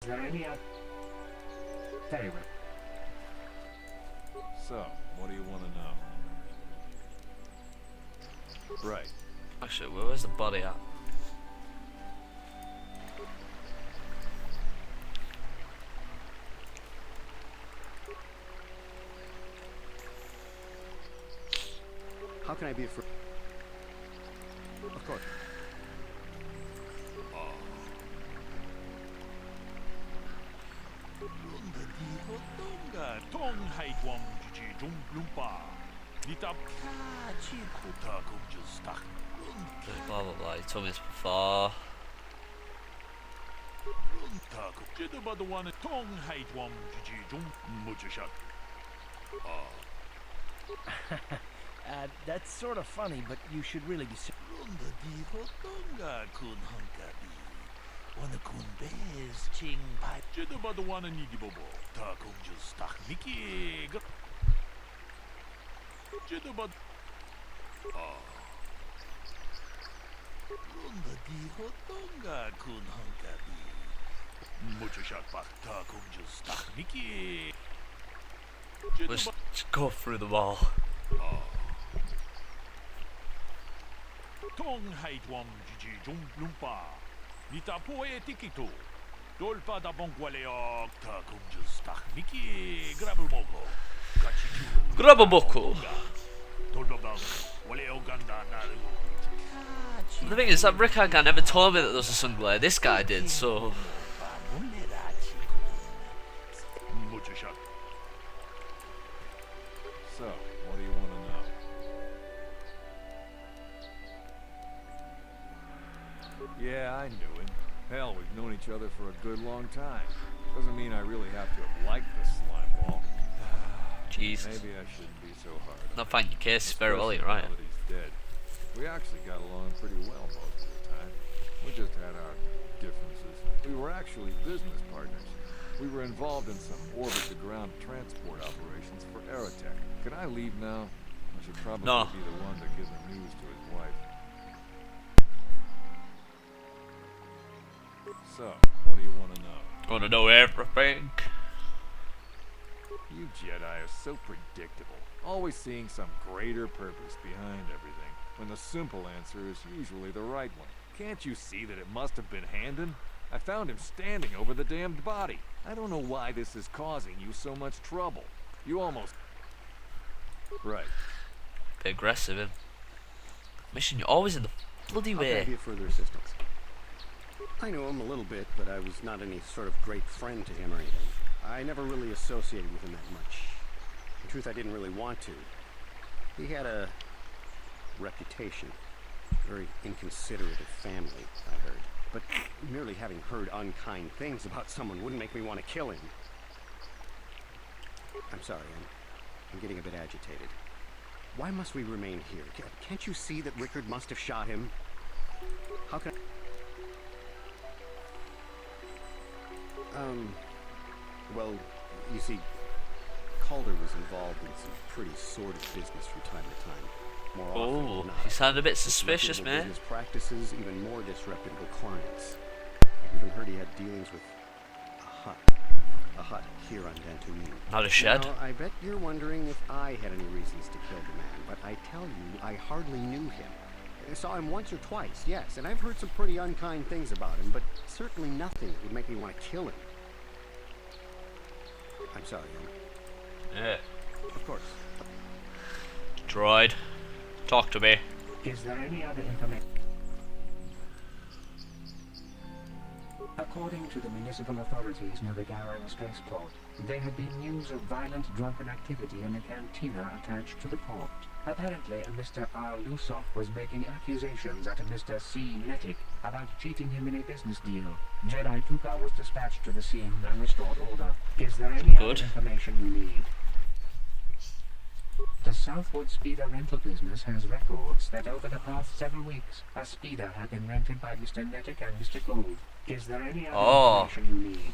Is there any other? Very well. So, what do you want to know? Right. Actually, where's the body at? How can I be a friend? Of course. Blah blah blah, you told me this before. That's sort of funny, but you should really be serious. Let's go through the wall. Grab a buckle. The thing is that Rickaga never told me that there was a sunglare. This guy did, so. So, what do you want to know? Yeah, I knew him. Hell, we've known each other for a good long time. Doesn't mean I really have to have liked the slime ball. Jesus. Maybe I shouldn't be so hard. Not finding your case very well, you're right. Now that he's dead. We actually got along pretty well most of the time. We just had our differences. We were actually business partners. We were involved in some orbit-to-ground transport operations for Aerotech. Can I leave now? I should probably be the one to give the news to his wife. So, what do you want to know? Want to know everything? You Jedi are so predictable. Always seeing some greater purpose behind everything, when the simple answer is usually the right one. Can't you see that it must have been Handon? I found him standing over the damned body. I don't know why this is causing you so much trouble. You almost... Right. Bit aggressive, him. Mission, you're always in the bloody How can I way. be of further assistance? I know him a little bit, but I was not any sort of great friend to him or anything. I never really associated with him that much. In truth, I didn't really want to. He had a reputation. Very inconsiderate of family, I heard. But merely having heard unkind things about someone wouldn't make me want to kill him. I'm sorry, I'm getting a bit agitated. Why must we remain here? Can't you see that Rickard must have shot him? How can well, you see, Calder was involved in some pretty sordid business from time to time. More often Oh, than not. you sound a bit suspicious, man. Business practices, even more disreputable clients. I even heard he had dealings with a hut here on Dantooine. Not a shed. Now, I bet you're wondering if I had any reasons to kill the man, but I tell you, I hardly knew him. I saw him once or twice, yes, and I've heard some pretty unkind things about him, but certainly nothing that would make me want to kill him. I'm sorry, Yeah. Of course. Droid. Talk to me. Is there any other information? According to the municipal authorities near the Garrow spaceport, there had been news of violent drunken activity in a cantina attached to the port. Apparently, a Mr. R. Lusov was making accusations at a Mr. C. Netic about cheating him in a business deal. Jedi Tuka was dispatched to the scene and restored order. Is there any other information you need? The Southwood Speeder rental business has records that over the past several weeks, a speeder had been rented by Mr. Netic and Mr. Gold. Is there any other information you need?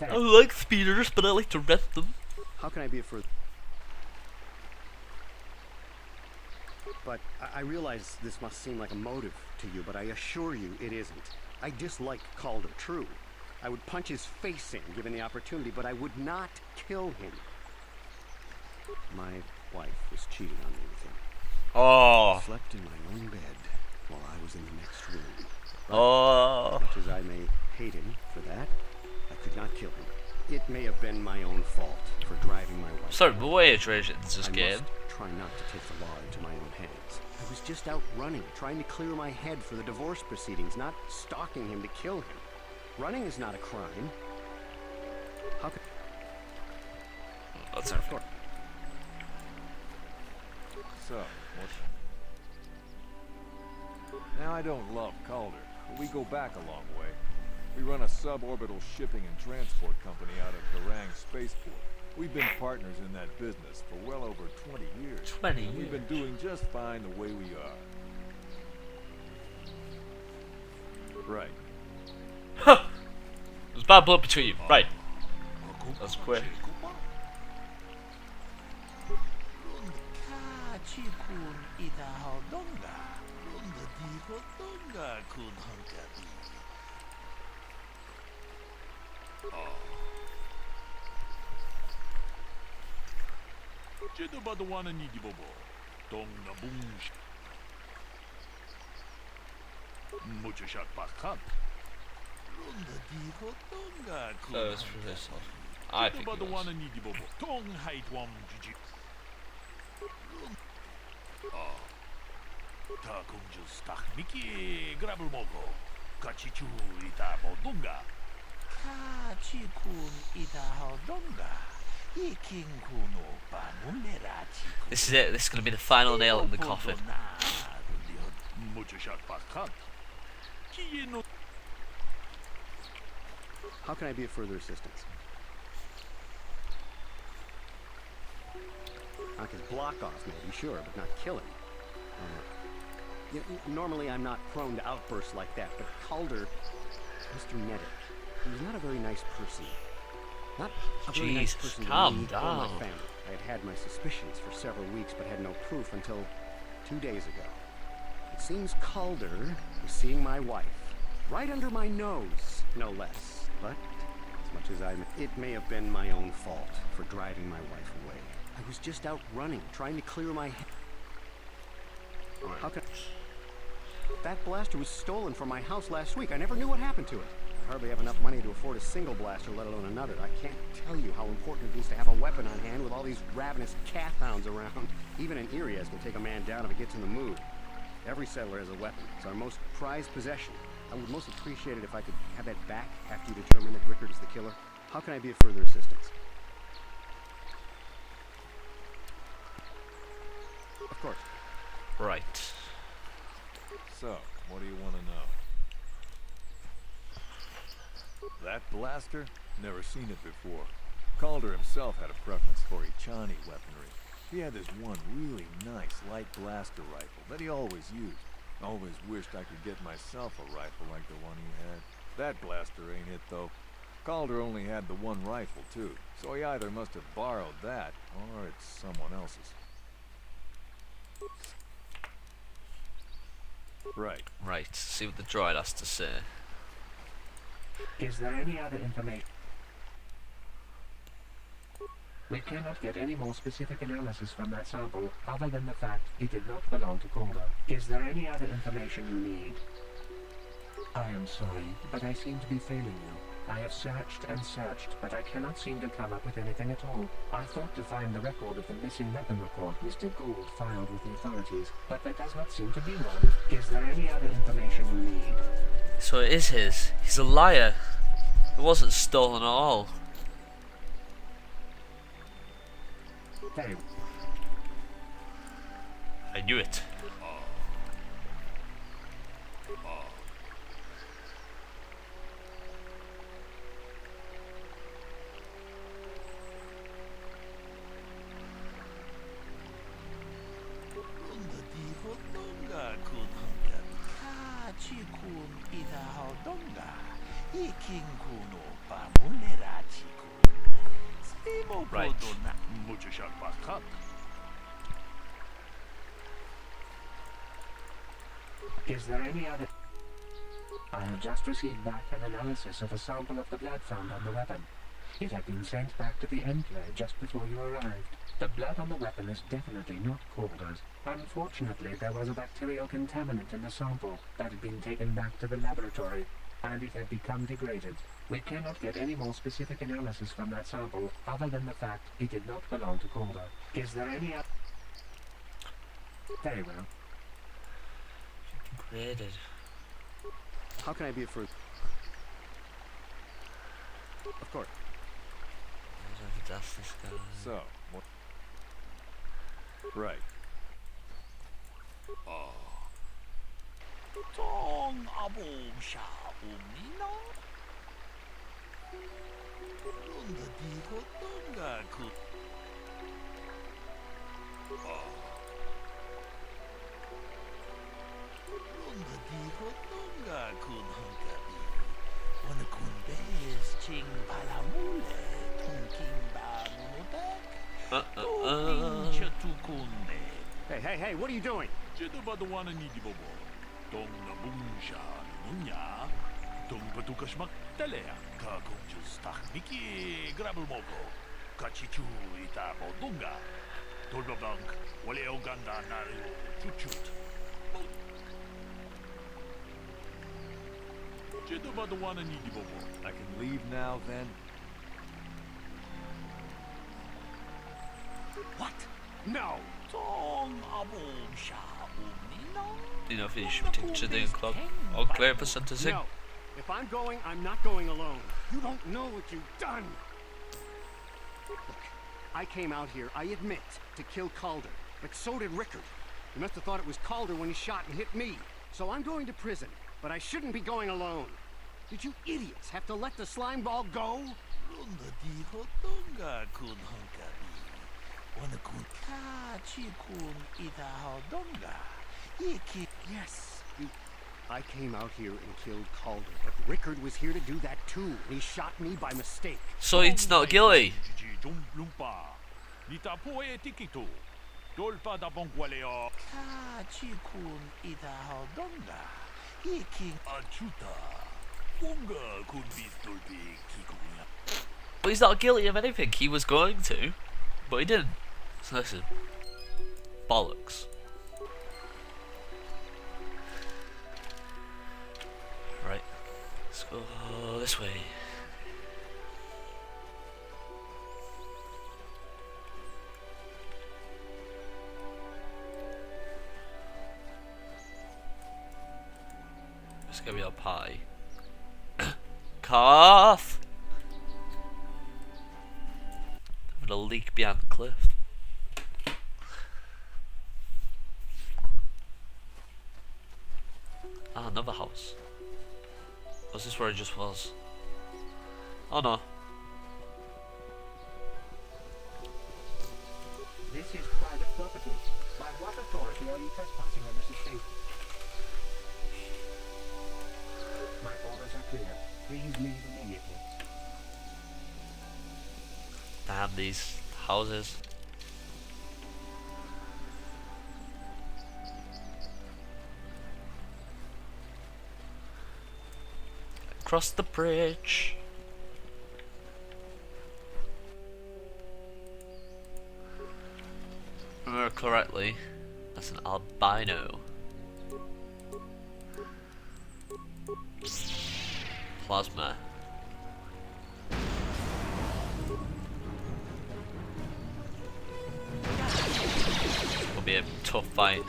I like speeders, but I like to rent them. How can I be of further? But I realize this must seem like a motive to you, but I assure you it isn't. I disliked Calder, true. I would punch his face in given the opportunity, but I would not kill him. My wife was cheating on me with him. Oh. Slept in my own bed while I was in the next room. Oh. Much as I may hate him for that, I could not kill him. It may have been my own fault for driving my wife. Sorry, but what age range is this game? Must try not to take the law into my own hands. I was just out running, trying to clear my head for the divorce proceedings, not stalking him to kill him. Running is not a crime. How could... That's everything. So, what? Now, I don't love Calder, but we go back a long way. We run a suborbital shipping and transport company out of Garang Spaceport. We've been partners in that business for well over 20 years. 20 and we've been years. doing just fine the way we are. Right. Huh! There's bad blood between you. Right. That's quick. Oh, it's for this one. I think it was. This is it. This is going to be the final nail in the coffin. How can I be of further assistance? I could block off, maybe, sure, but not kill him. Normally, I'm not prone to outbursts like that, but Calder, Mr. Nedick, he was not a very nice person. Not a very nice Jesus, person to calm me or my down. family. I had had my suspicions for several weeks, but had no proof until 2 days ago. It seems Calder was seeing my wife, right under my nose, no less. But as much as it may have been my own fault for driving my wife away. I was just out running, trying to clear my head. How can... That blaster was stolen from my house last week. I never knew what happened to it. I hardly have enough money to afford a single blaster, let alone another. I can't tell you how important it is to have a weapon on hand with all these ravenous cat hounds around. Even an Irias can take a man down if it gets in the mood. Every settler has a weapon. It's our most prized possession. I would most appreciate it if I could have that back after you determine that Rickard is the killer. How can I be of further assistance? Of course. Right. So, what do you want to know? That blaster? Never seen it before. Calder himself had a preference for Ichani weaponry. He had this one really nice light blaster rifle that he always used. Always wished I could get myself a rifle like the one he had. That blaster ain't it, though. Calder only had the one rifle, too, so he either must have borrowed that, or it's someone else's. Right. Right. See what the droid has to say. Is there any other information? We cannot get any more specific analysis from that sample, other than the fact it did not belong to Calder. Is there any other information you need? I am sorry, but I seem to be failing you. I have searched and searched, but I cannot seem to come up with anything at all. I thought to find the record of the missing weapon report Mr. Gould filed with the authorities, but there does not seem to be one. Is there any other information you need? So it is his. He's a liar. It wasn't stolen at all. Very I knew it. Right. Is there any other... I have just received back an analysis of a sample of the blood found on the weapon. It had been sent back to the Enclave just before you arrived. The blood on the weapon is definitely not Calder's. Unfortunately, there was a bacterial contaminant in the sample that had been taken back to the laboratory, and it had become degraded. We cannot get any more specific analysis from that sample other than the fact it did not belong to Calder. Is there any other? Very well. Degraded. How can I be of fruit? Of course. That's this guy. So, what? Right. Tong abom sha umina. Ronda di hotonga ku. Ronda di hotonga kun hankabi. Wana kun bez ching palamule. Tonking ba nunotek. Chatukunde. Hey, what are you doing? Jedabadawana ni di bobo. Dong na bungsha nunya. Dong patukas maktalea. Kakong jus takniki grabel moko. Kachichu ita bodunga. Dolbabank wale oganda naru chuchut. Jedabadawana ni di bobo. I can leave now then? What? No! Tong abom sha umina. Do you know if you should be taken to the club? Or clear for sentencing? No. If I'm going, I'm not going alone. You don't know what you've done. Look, I came out here, I admit, to kill Calder. But so did Rickard. He must have thought it was Calder when he shot and hit me. So I'm going to prison. But I shouldn't be going alone. Did you idiots have to let the slime ball go? Ronda di hotonga kun hankabi. Wana kun kachi kun ita hodonga. Iki. Yes, I came out here and killed Calder, but Rickard was here to do that too. He shot me by mistake. So he's not guilty. Nita poe tikito. Dolpa da bongwaleo. Kachi kun ita hodonga. Iki achuta. Wonga kun bitolbi kikuya. But he's not guilty of anything. He was going to, but he didn't. So listen. Bollocks. Right. Let's go this way. It's gonna be our pie. Cough! Having a leak behind the cliff. Ah, another house. Was this where it just was? Oh no. This is private property. By what authority are you trespassing on this estate? My orders are clear. Please leave immediately. Damn these houses. Across the bridge. Remember correctly, that's an albino. Plasma. This will be a tough fight.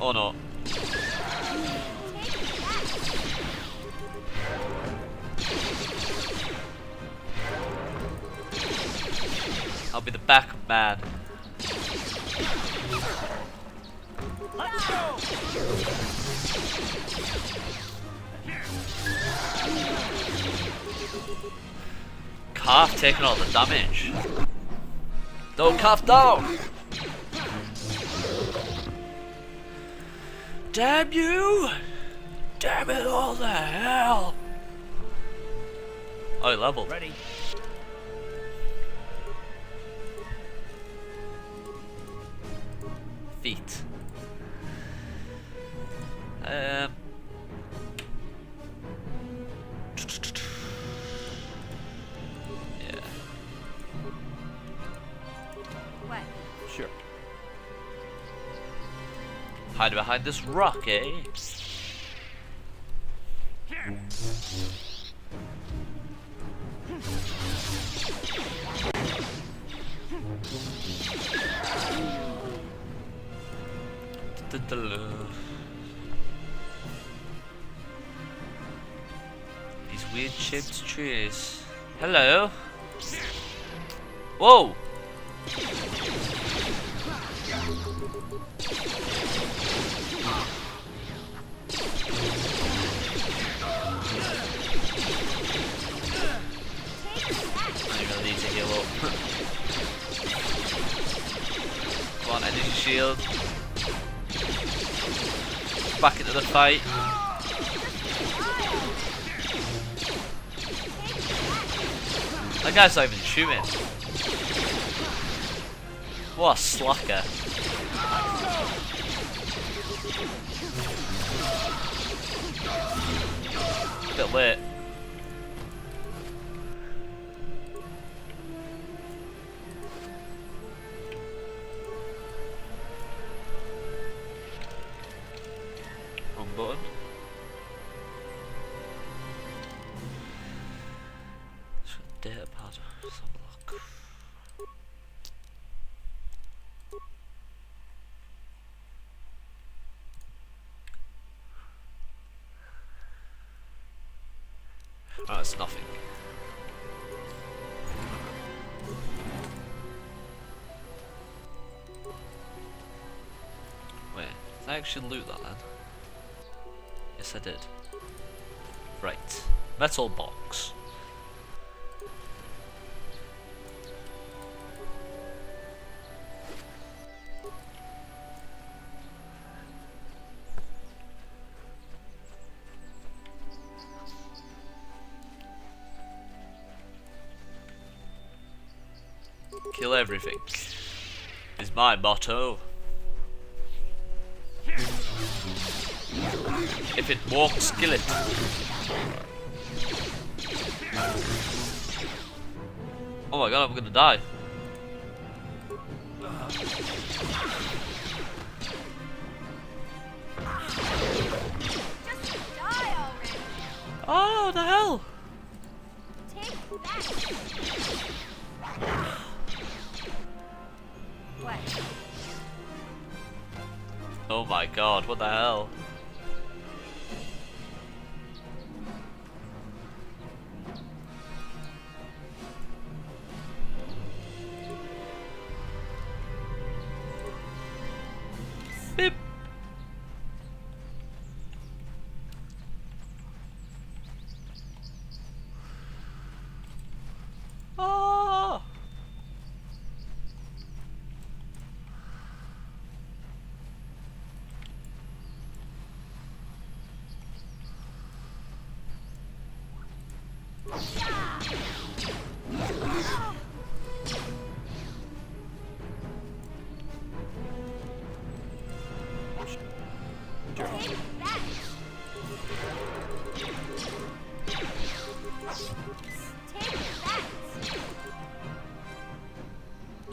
Oh no. I'll be the backup man. Let's go! Calf taking all the damage. No, calf down! Damn you! Damn it all the hell! Oh, he leveled. Ready? Feet. Yeah. What? Sure. Hide behind this rock, eh? These weird shaped trees. Hello. Whoa. I really need to heal up. Come on, energy shield. Back into the fight. That guy's not even shooting. What a slacker. Bit late. Wrong button. Data pad. Let's have a look. Oh, it's nothing. Wait, did I actually loot that then? Yes, I did. Right. Metal box. Kill everything is my motto. If it walks, kill it. Oh my god, I'm gonna die. Just die already. Oh, what the hell? Take that. What? Oh my god, what the hell? Beep. Oh. Take that. Take that.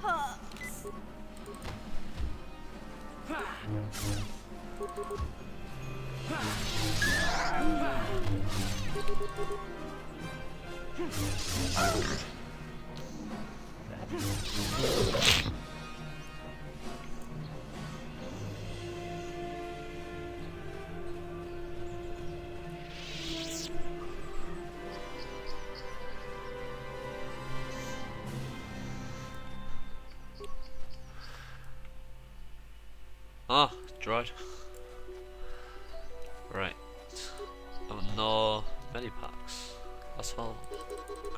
Huh. Ah, dried. Right. Oh, no many packs. That's all.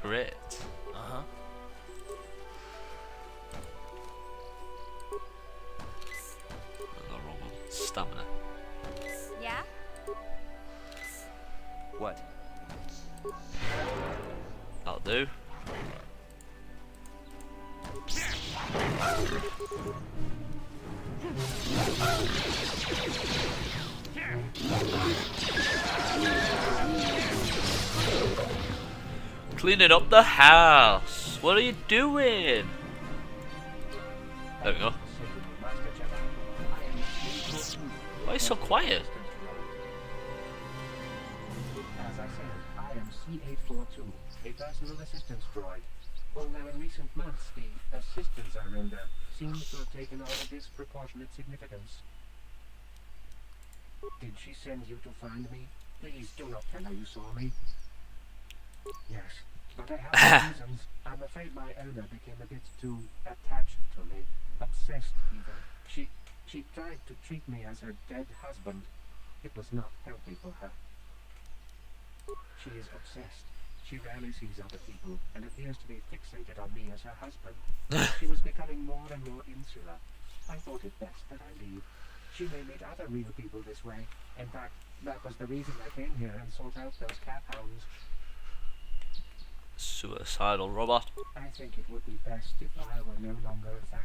Great. Uh-huh. No, wrong one. Stamina. Yeah? What? That'll do. Cleaning up the house. What are you doing? There we go. Why are you so quiet? As I said, I am C842, a personal assistance droid. Although in recent months the assistance I render seems to have taken on a disproportionate significance. Did she send you to find me? Please do not tell her you saw me. Yes, but I have reasons. I'm afraid my owner became a bit too attached to me. Obsessed, even. She tried to treat me as her dead husband. It was not healthy for her. She is obsessed. She rarely sees other people and appears to be fixated on me as her husband. She was becoming more and more insular. I thought it best that I leave. She may meet other real people this way. In fact, that was the reason I came here and sought out those cat hounds. Suicidal robot. I think it would be best if I were no longer a